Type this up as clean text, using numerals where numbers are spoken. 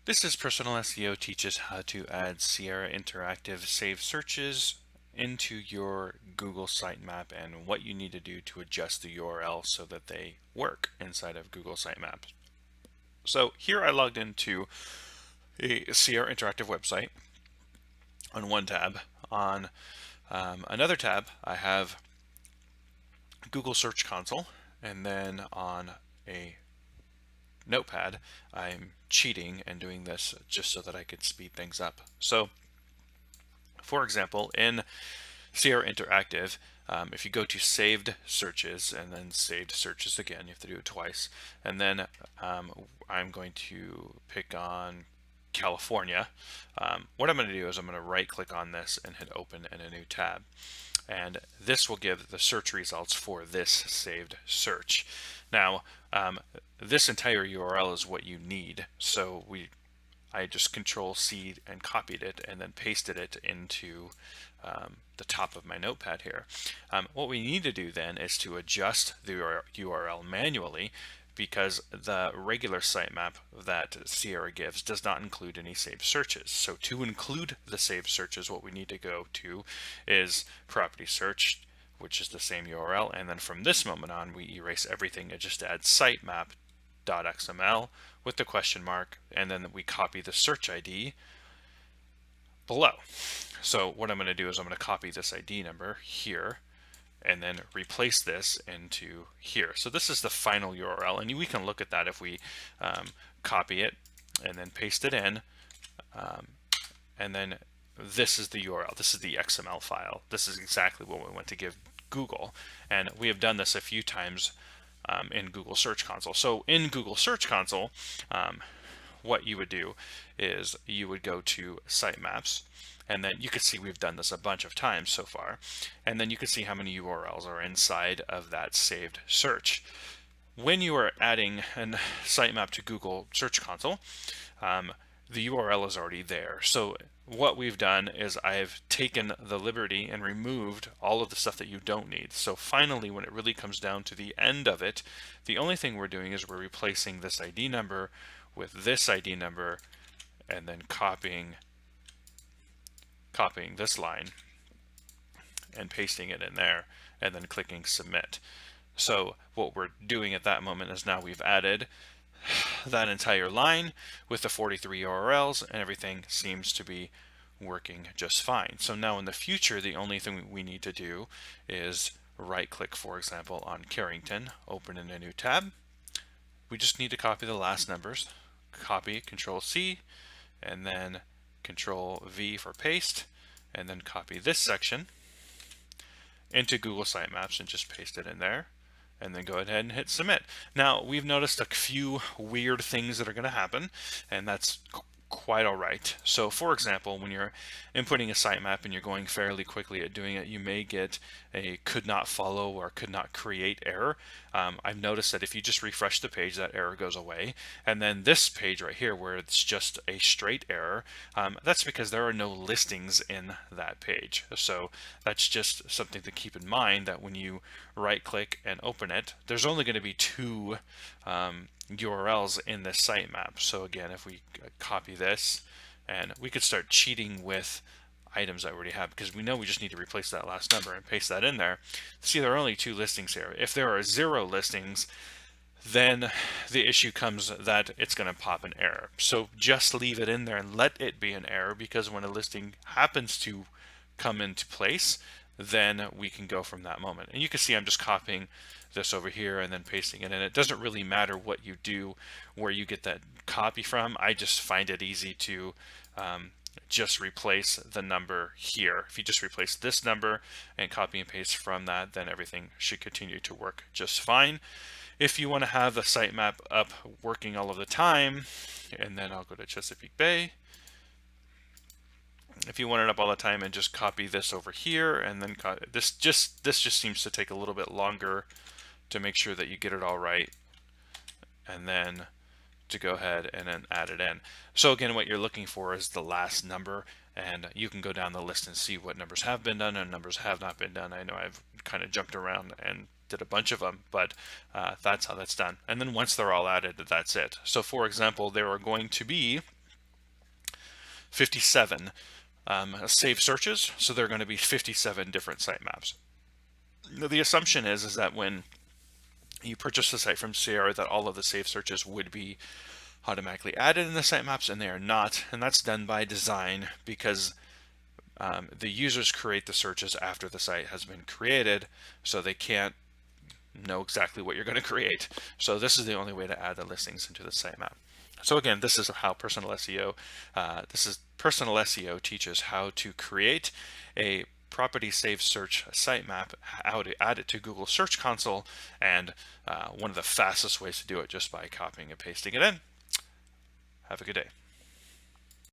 This is Personal SEO Teaches how to add Seirra interactive saved searches into your Google sitemap and what you need to do to adjust the URL so that they work inside of Google Sitemaps. So here I logged into a Seirra interactive website on one tab. On another tab, I have Google Search Console, and then on a notepad, I'm cheating and doing this just so that I could speed things up. So for example, in Seirra Interactive, if you go to saved searches and then saved searches again, you have to do it twice. And then I'm going to pick on California. What I'm going to do is I'm going to right click on this and hit open in a new tab. And this will give the search results for this saved search. Now, this entire URL is what you need. So I just Control C and copied it and then pasted it into the top of my notepad here. What we need to do then is to adjust the URL manually, because the regular sitemap that Seirra gives does not include any saved searches. So to include the saved searches, what we need to go to is property search, which is the same URL, and then from this moment on we erase everything and just add sitemap.xml with the question mark, and then we copy the search ID below. So what I'm going to do is I'm going to copy this ID number here and then replace this into here. So this is the final URL, and we can look at that if we copy it and then paste it in, and then this is the URL. This is the XML file. This is exactly what we want to give Google, and we have done this a few times in Google Search Console. So in Google Search Console, what you would do is you would go to Sitemaps, and then you can see we've done this a bunch of times so far, and then you can see how many URLs are inside of that saved search. When you are adding a sitemap to Google Search Console, the URL is already there. So what we've done is I've taken the liberty and removed all of the stuff that you don't need. So finally, when it really comes down to the end of it, the only thing we're doing is we're replacing this ID number with this ID number, and then copying this line and pasting it in there, and then clicking submit. So what we're doing at that moment is now we've added that entire line with the 43 URLs, and everything seems to be working just fine. So now in the future, the only thing we need to do is right click, for example, on Carrington, open in a new tab. We just need to copy the last numbers, copy, Control C, and then Control V for paste, and then copy this section into Google Sitemaps and just paste it in there, and then go ahead and hit submit. Now we've noticed a few weird things that are going to happen, and that's quite all right. So for example, when you're inputting a sitemap and you're going fairly quickly at doing it, you may get a could not follow or could not create error. I've noticed that if you just refresh the page, that error goes away. And then this page right here, where it's just a straight error, that's because there are no listings in that page. So that's just something to keep in mind, that when you right click and open it, there's only going to be two URLs in this sitemap. So again, if we copy this, and we could start cheating with items that we already have, because we know we just need to replace that last number and paste that in there. See, there are only two listings here. If there are 0 listings, then the issue comes that it's going to pop an error. So just leave it in there and let it be an error, because when a listing happens to come into place, then we can go from that moment. And you can see I'm just copying this over here and then pasting it in. It doesn't really matter what you do, where you get that copy from. I just find it easy to just replace the number here. If you just replace this number and copy and paste from that, then everything should continue to work just fine. If you want to have the sitemap up working all of the time, and then I'll go to Chesapeake Bay. If you want it up all the time, and just copy this over here, and then this just seems to take a little bit longer to make sure that you get it all right, and then to go ahead and then add it in. So again, what you're looking for is the last number, and you can go down the list and see what numbers have been done and numbers have not been done. I know I've kind of jumped around and did a bunch of them, but that's how that's done. And then once they're all added, that's it. So for example, there are going to be 57 saved searches, so there are going to be 57 different sitemaps. The assumption is that when you purchase the site from Seirra, that all of the saved searches would be automatically added in the sitemaps, and they are not, and that's done by design because the users create the searches after the site has been created, so they can't know exactly what you're going to create. So this is the only way to add the listings into the sitemap. So again, this is how Personal SEO, Personal SEO teaches how to create a property saved search sitemap, how to add it to Google Search Console, and one of the fastest ways to do it just by copying and pasting it in. Have a good day.